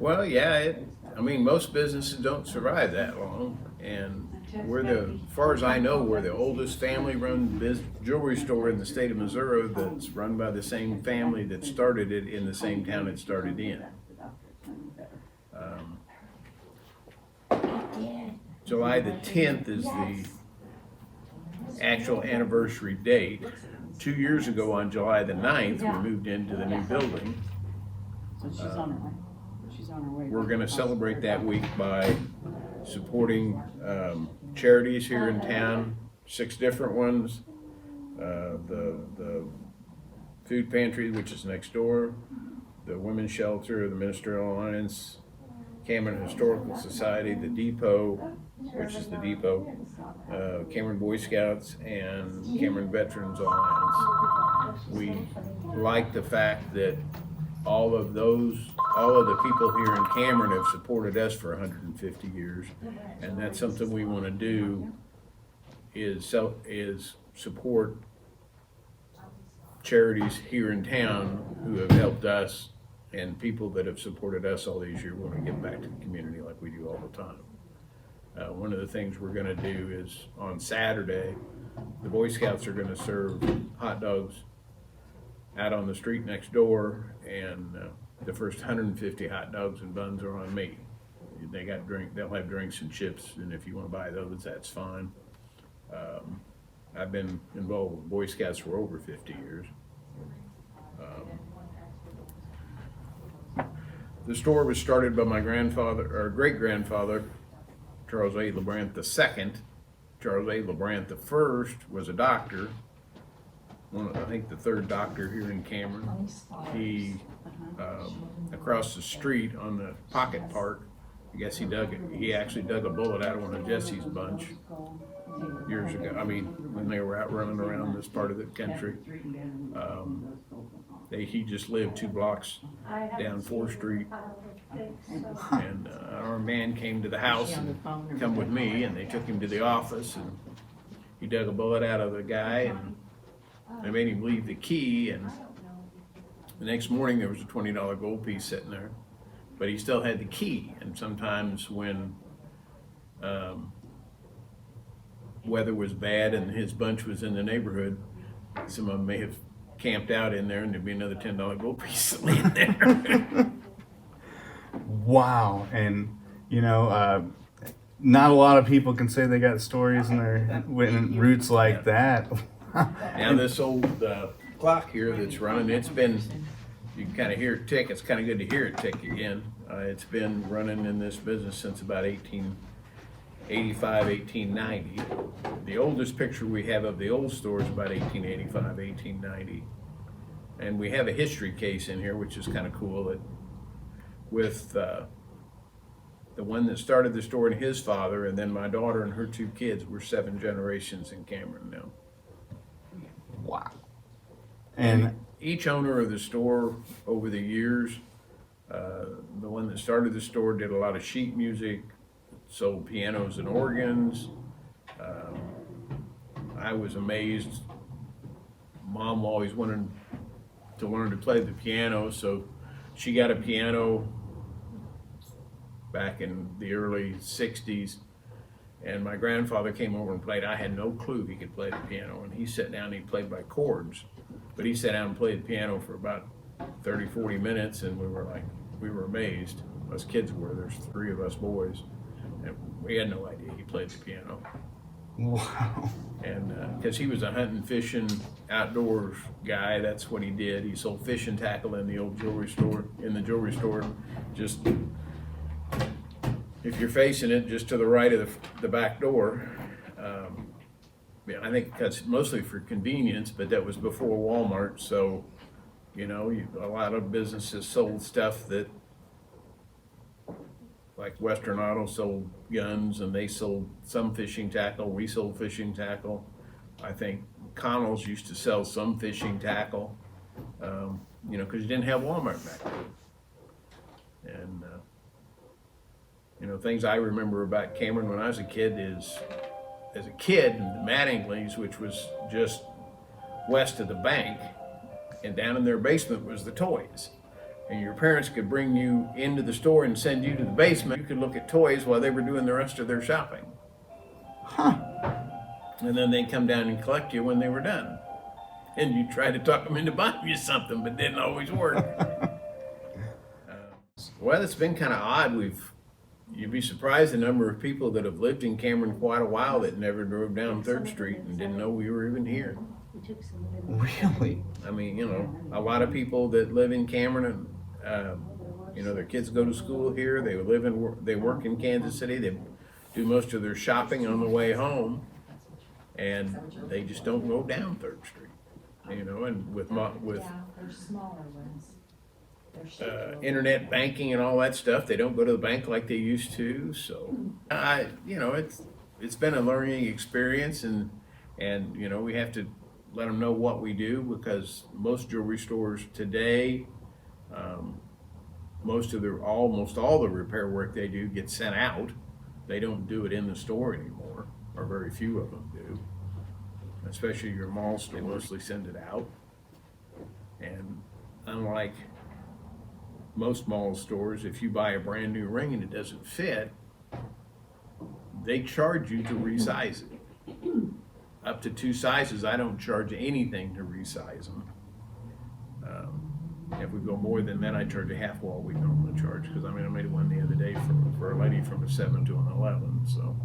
Well, yeah, I mean, most businesses don't survive that long, and as far as I know, we're the oldest family-run jewelry store in the state of Missouri that's run by the same family that started it in the same town it started in. Um, July the 10th is the actual anniversary date. 2 years ago, on July the 9th, we moved into the new building. So she's on her way. She's on her way. We're going to celebrate that week by supporting charities here in town, 6 different ones. The food pantry, which is next door, the women's shelter, the Ministerial Alliance, Cameron Historical Society, the Depot, which is the Depot, Cameron Boy Scouts, and Cameron Veterans Alliance. We like the fact that all of the people here in Cameron have supported us for 150 years, and that's something we want to do is support charities here in town who have helped us, and people that have supported us all these years want to give back to the community like we do all the time. One of the things we're going to do is on Saturday, the Boy Scouts are going to serve hot dogs out on the street next door, and the first 150 hot dogs and buns are on me. They'll have drinks and chips, and if you want to buy those, that's fine. I've been involved with Boy Scouts for over 50 years. The store was started by my great-grandfather, Charles A. Leibrandt II. Charles A. Leibrandt I was a doctor, I think the 3rd doctor here in Cameron. He, across the street on the Pocket Park, I guess he actually dug a bullet out of one of Jesse's bunch years ago. I mean, when they were out running around this part of the country. He just lived 2 blocks down 4th Street. And our man came to the house and come with me, and they took him to the office, and he dug a bullet out of the guy, and they made him leave the key, and the next morning there was a $20 gold piece sitting there, but he still had the key. And sometimes when weather was bad and his bunch was in the neighborhood, some of them may have camped out in there, and there'd be another $10 gold piece laying there. Wow. And not a lot of people can say they got stories in their roots like that. Now this old clock here that's running, you can kind of hear it tick. It's kind of good to hear it tick again. It's been running in this business since about 1885, 1890. The oldest picture we have of the old store is about 1885, 1890. And we have a history case in here, which is kind of cool, that with the one that started the store and his father, and then my daughter and her 2 kids, we're 7 generations in Cameron now. Wow. And each owner of the store over the years, the one that started the store did a lot of sheet music, sold pianos and organs. I was amazed. Mom always wanted to learn to play the piano, so she got a piano back in the early 60s, and my grandfather came over and played. I had no clue he could play the piano, and he sat down and he played by chords, but he sat down and played the piano for about 30-40 minutes, and we were amazed. Us kids were. There's 3 of us boys, and we had no idea he played the piano. wow. And because he was a hunting, fishing, outdoors guy, that's what he did. He sold fishing tackle in the old jewelry store. Just if you're facing it, just to the right of the back door. I think that's mostly for convenience, but that was before Walmart. So, a lot of businesses sold stuff that, like Western Auto sold guns, and they sold some fishing tackle. We sold fishing tackle. I think Connell's used to sell some fishing tackle, because you didn't have Walmart back then. And, things I remember about Cameron when I was a kid is, as a kid, Mattingly's, which was just west of the bank, and down in their basement was the toys. and your parents could bring you into the store and send you to the basement. You could look at toys while they were doing the rest of their shopping. Huh. And then they'd come down and collect you when they were done. And you try to talk them into buying you something, but it didn't always work. Well, it's been kind of odd. You'd be surprised the number of people that have lived in Cameron quite a while that never drove down 3rd Street and didn't know we were even here. Really? I mean, you know, a lot of people that live in Cameron, you know, their kids go to school here. They work in Kansas City. They do most of their shopping on the way home, and they just don't go down 3rd Street. You know, and with internet banking and all that stuff, they don't go to the bank like they used to. So, you know, it's been a learning experience, and you know, we have to let them know what we do, because most jewelry stores today, almost all the repair work they do gets sent out. They don't do it in the store anymore, or very few of them do. Especially your mall store, mostly send it out. And unlike most mall stores, if you buy a brand new ring and it doesn't fit, they charge you to resize it. Up to 2 sizes, I don't charge anything to resize them. If we go more than that, I charge a half what we normally charge, because I made one the other day for a lady from a 7 to an 11. So.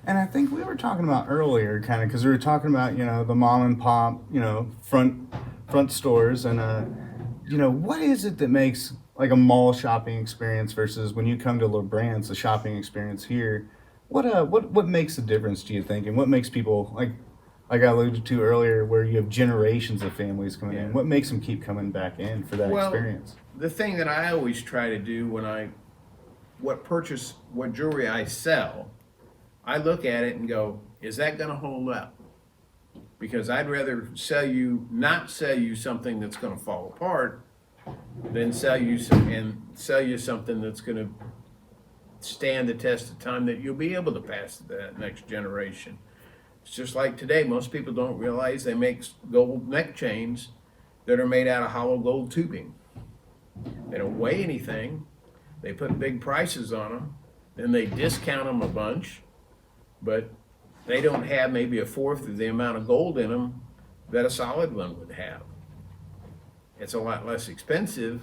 And I think we were talking about earlier, kind of, because we were talking about, you know, the mom and pop, you know, front stores, and you know, what is it that makes like a mall shopping experience versus when you come to Leibrandt, the shopping experience here? What makes the difference, do you think, and what makes people like I alluded to earlier, where you have generations of families coming in? What makes them keep coming back in for that experience? The thing that I always try to do when what jewelry I sell, I look at it and go, is that going to hold up? Because I'd rather not sell you something that's going to fall apart than sell you something that's going to stand the test of time, that you'll be able to pass to that next generation. It's just like today, most people don't realize they make gold neck chains that are made out of hollow gold tubing. They don't weigh anything. They put big prices on them. Then they discount them a bunch, but they don't have maybe a fourth of the amount of gold in them that a solid one would have. It's a lot less expensive,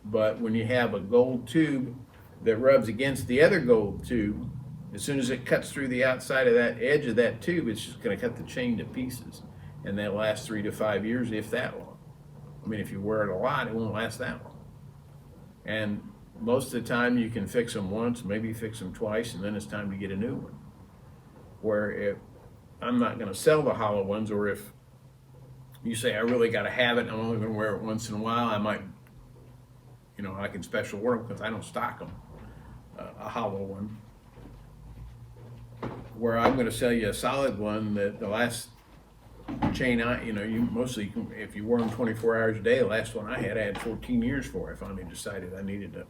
but when you have a gold tube that rubs against the other gold tube, as soon as it cuts through the outside of that edge of that tube, it's just going to cut the chain to pieces. And that lasts 3 to 5 years, if that long. I mean, if you wear it a lot, it won't last that long. And most of the time you can fix them once, maybe fix them twice, and then it's time to get a new one. Where if I'm not going to sell the hollow ones, or if you say I really got to have it, I'm only going to wear it once in a while, I might, you know, I can special order them, because I don't stock them, a hollow one. Where I'm going to sell you a solid one that the last chain if you wore them 24 hours a day, the last one I had 14 years for. I finally decided I needed to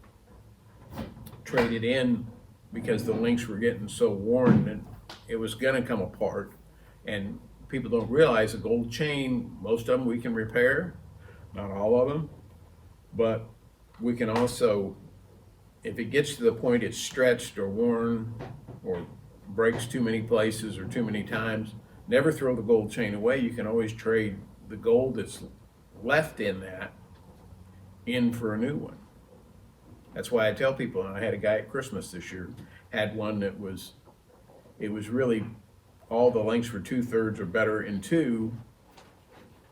trade it in, because the links were getting so worn that it was going to come apart. And people don't realize a gold chain, most of them we can repair, not all of them, but we can also, if it gets to the point it's stretched or worn or breaks too many places or too many times, never throw the gold chain away. You can always trade the gold that's left in that in for a new one. That's why I tell people, and I had a guy at Christmas this year, had one that it was really, all the links were 2/3 or better in 2,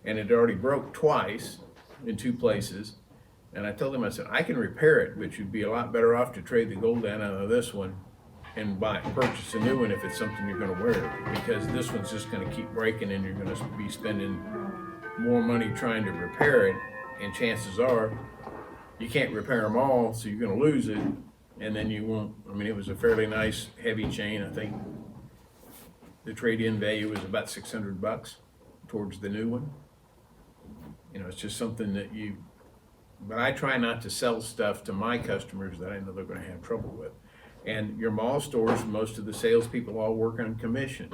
and it already broke twice in 2 places. And I told him, I said, I can repair it, but you'd be a lot better off to trade the gold out of this one and purchase a new one if it's something you're going to wear, because this one's just going to keep breaking, and you're going to be spending more money trying to repair it, and chances are you can't repair them all, so you're going to lose it, and then you won't. I mean, it was a fairly nice heavy chain. I think the trade-in value was about $600 towards the new one. You know, it's just something that but I try not to sell stuff to my customers that I know they're going to have trouble with. And your mall stores, most of the salespeople all work on commission.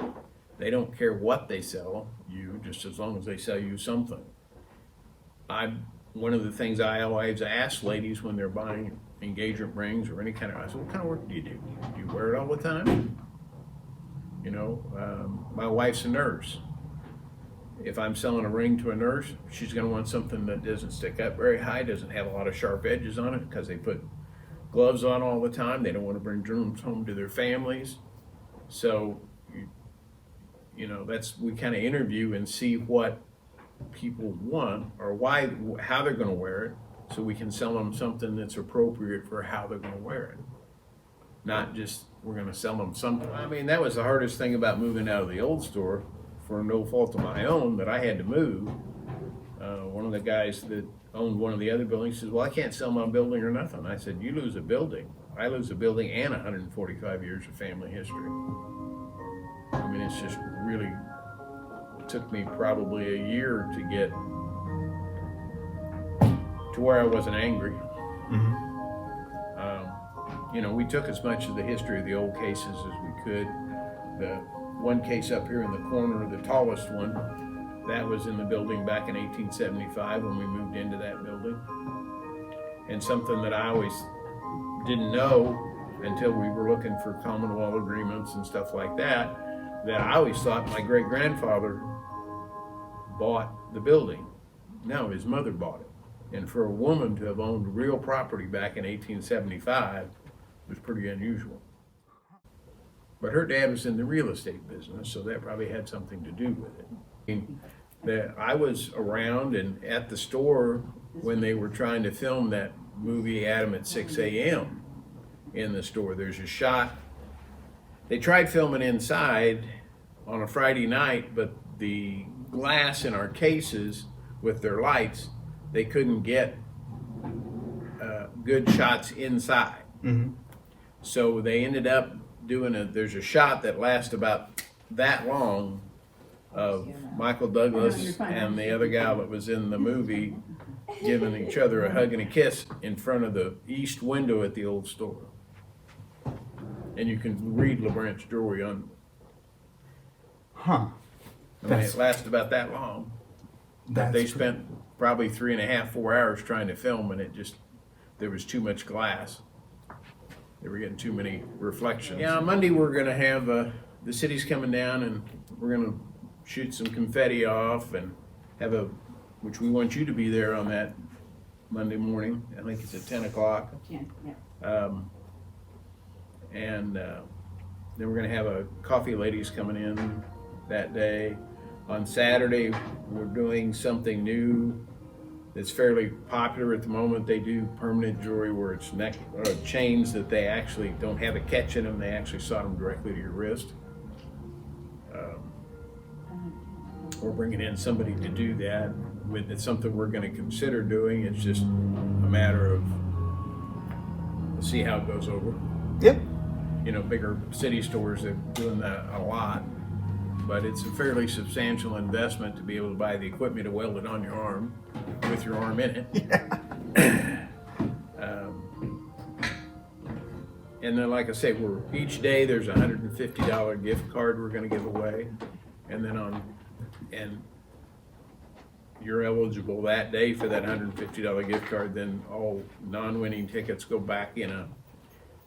They don't care what they sell you, just as long as they sell you something. one of the things I always ask ladies when they're buying engagement rings or any kind of, I said, what kind of work do you do? Do you wear it all the time? You know, my wife's a nurse. If I'm selling a ring to a nurse, she's gonna want something that doesn't stick up very high, doesn't have a lot of sharp edges on it, because they put gloves on all the time. They don't want to bring germs home to their families. So, you know, we kind of interview and see what people want or how they're going to wear it, so we can sell them something that's appropriate for how they're going to wear it. Not just we're going to sell them something. I mean, that was the hardest thing about moving out of the old store, for no fault of my own, that I had to move. One of the guys that owned one of the other buildings says, well, I can't sell my building or nothing. I said, you lose a building. I lose a building and 145 years of family history. I mean, it's just really, it took me probably a year to get to where I wasn't angry. Mm-hmm. You know, we took as much of the history of the old cases as we could. The one case up here in the corner, the tallest one, that was in the building back in 1875 when we moved into that building. And something that I always didn't know until we were looking for Commonwealth agreements and stuff like that, that I always thought my great-grandfather bought the building. No, his mother bought it. And for a woman to have owned real property back in 1875 was pretty unusual. But her dad was in the real estate business, so that probably had something to do with it. I was around and at the store when they were trying to film that movie Adam at 6 a.m. in the store. There's a shot. They tried filming inside on a Friday night, but the glass in our cases with their lights, they couldn't get good shots inside. Mm-hmm. So they ended up doing there's a shot that lasts about that long of Michael Douglas and the other gal that was in the movie giving each other a hug and a kiss in front of the east window at the old store. And you can read Leibrandt Jewelry on. Huh. I mean, it lasted about that long. But they spent probably 3.5, 4 hours trying to film, and there was too much glass. They were getting too many reflections. Yeah, on Monday we're gonna have, the city's coming down and we're gonna shoot some confetti off and which we want you to be there on that Monday morning. I think it's at 10 o'clock. Yeah. And then we're gonna have a coffee ladies coming in that day. On Saturday, we're doing something new that's fairly popular at the moment. They do permanent jewelry where it's chains that they actually don't have a catch in them. They actually solder them directly to your wrist. We're bringing in somebody to do that. It's something we're going to consider doing. It's just a matter of, we'll see how it goes over. Yep. You know, bigger city stores are doing that a lot, but it's a fairly substantial investment to be able to buy the equipment to weld it on your arm with your arm in it. Yeah. And then, like I say, each day there's a $150 gift card we're going to give away, and then and you're eligible that day for that $150 gift card. Then all non-winning tickets go back in a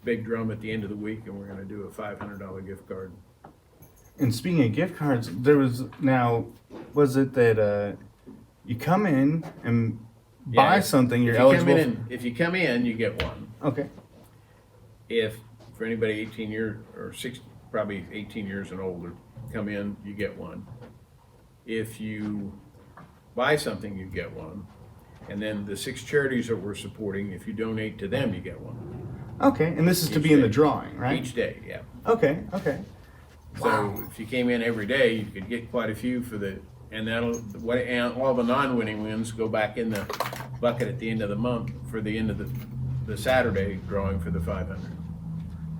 big drum at the end of the week, and we're going to do a $500 gift card. And speaking of gift cards, was it that you come in and buy something, you're eligible? If you come in, you get one. Okay. If, for anybody 18 years or probably 18 years and older, come in, you get one. If you buy something, you get one. And then the 6 charities that we're supporting, if you donate to them, you get one. Okay, and this is to be in the drawing, right? Each day, yeah. Okay. So if you came in every day, you could get quite a few and all the non-winning wins go back in the bucket at the end of the month for the end of the Saturday drawing for the 500.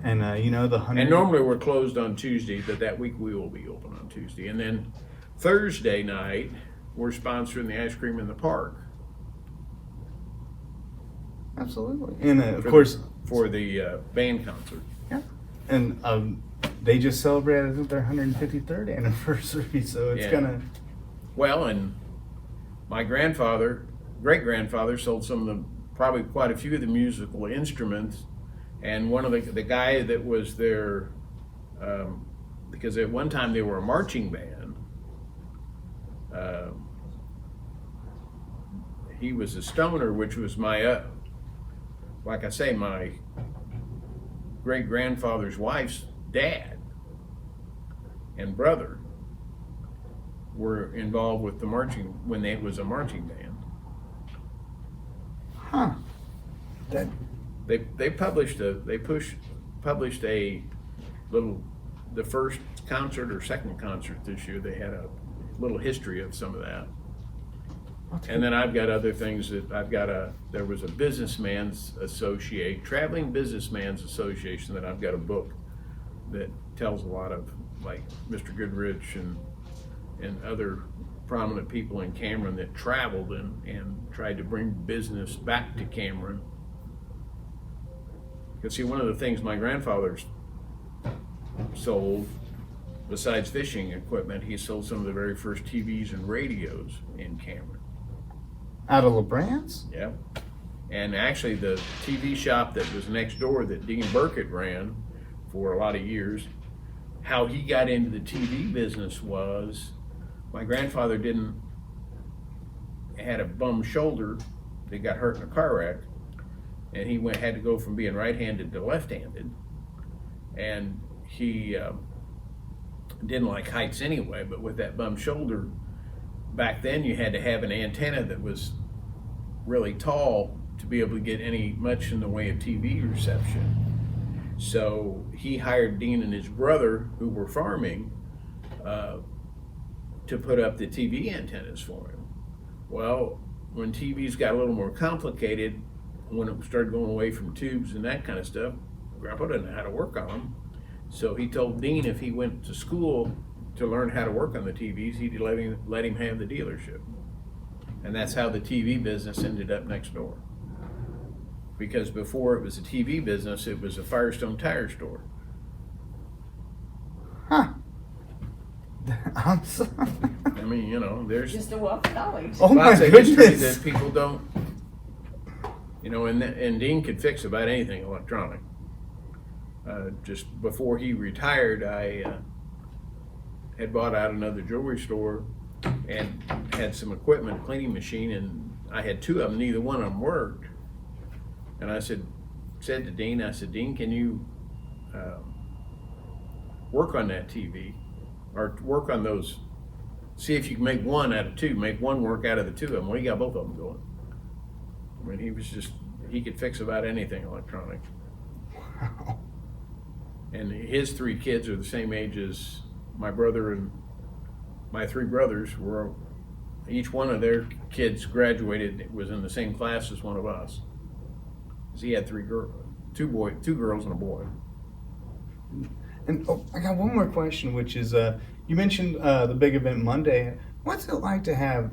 And the 100. And normally we're closed on Tuesday, but that week we will be open on Tuesday. And then Thursday night, we're sponsoring the ice cream in the park. Absolutely. And of course, for the band concert. Yeah. And they just celebrated their 153rd anniversary, so it's Yeah. gonna. Well, and my grandfather great-grandfather sold some of the, probably quite a few of the musical instruments. And one of the guy that was their, because at one time they were a marching band, he was a stoner, which was my, like I say, my great-grandfather's wife's dad and brother were involved with the marching, when it was a marching band. Huh. That, They published a little, the first concert or second concert this year. They had a little history of some of that. And then I've got other things that there was a traveling businessman's association that I've got a book that tells a lot of, like Mr. Goodrich and other prominent people in Cameron that traveled and tried to bring business back to Cameron. Because see, one of the things my grandfather's sold, besides fishing equipment, he sold some of the very first TVs and radios in Cameron. out of Leibrandt's? Yeah. And actually the TV shop that was next door that Dean Burkett ran for a lot of years, how he got into the TV business was, my grandfather had a bum shoulder that got hurt in a car wreck, and he had to go from being right-handed to left-handed, and he didn't like heights anyway, but with that bum shoulder, back then you had to have an antenna that was really tall to be able to get much in the way of TV reception. So he hired Dean and his brother, who were farming, to put up the TV antennas for him. Well, when TVs got a little more complicated, when it started going away from tubes and that kind of stuff, Grandpa didn't know how to work on them. So he told Dean if he went to school to learn how to work on the TVs, he'd let him have the dealership. And that's how the TV business ended up next door. Because before it was a TV business, it was a Firestone tire store. Huh. I'm sorry. I mean, you know, there's Just a wealth of knowledge. Oh my lots of history goodness. that people don't, you know, and Dean could fix about anything electronic. Just before he retired, I had bought out another jewelry store and had some equipment, cleaning machine, and I had two of them, neither one of them worked. And I said to Dean, Dean, can you work on that TV? Or work on those, see if you can make one out of two, make one work out of the two of them. Well, he got both of them going. I mean, he could fix about anything electronic. Wow. And his three kids are the same age as my brother, and my three brothers were, each one of their kids graduated, was in the same class as one of us. Because he had two girls and a boy. And I got one more question, which is, you mentioned the big event Monday. What's it like to have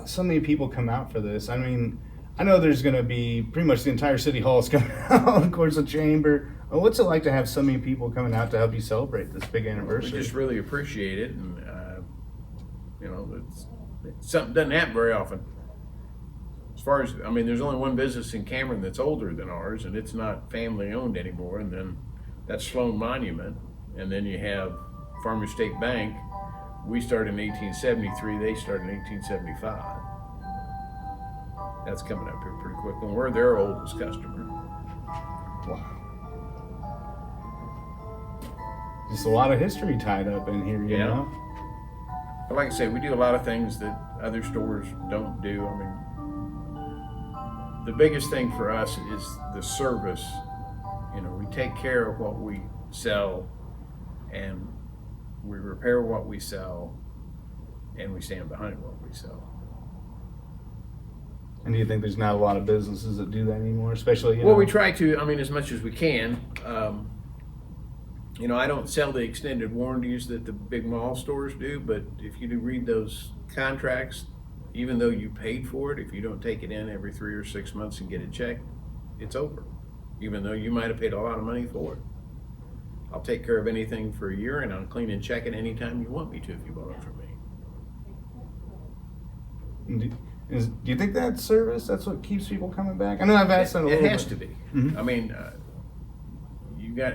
so many people come out for this? I mean, I know there's going to be pretty much the entire city hall is coming out, of course, the chamber. What's it like to have so many people coming out to help you celebrate this big anniversary? We just really appreciate it, and you know, it's something that doesn't happen very often. As far as, I mean, there's only one business in Cameron that's older than ours, and it's not family owned anymore, and then that's Sloan Monument, and then you have Farmers State Bank. We started in 1873, they started in 1875. That's coming up here pretty quick, and we're their oldest customer. Wow. Just a lot of history tied up in here, you Yeah. know? But like I say, we do a lot of things that other stores don't do. I mean, the biggest thing for us is the service. You know, we take care of what we sell, and we repair what we sell, and we stand behind what we sell. And do you think there's not a lot of businesses that do that anymore, especially, you Well, know? we try to, I mean, as much as we can. You know, I don't sell the extended warranties that the big mall stores do, but if you do read those contracts, even though you paid for it, if you don't take it in every 3 or 6 months and get it checked, it's over. Even though you might have paid a lot of money for it. I'll take care of anything for a year, and I'll clean and check it anytime you want me to if you bought it from me. Do you think that's service? That's what keeps people coming back? I know I've asked that a little It has bit. to be. Mhm. I mean, you got,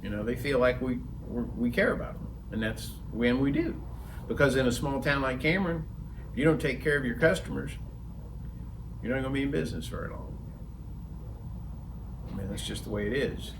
they feel like we care about them, and that's when we do. Because in a small town like Cameron, if you don't take care of your customers, you're not going to be in business very long. I mean, that's just the way it is.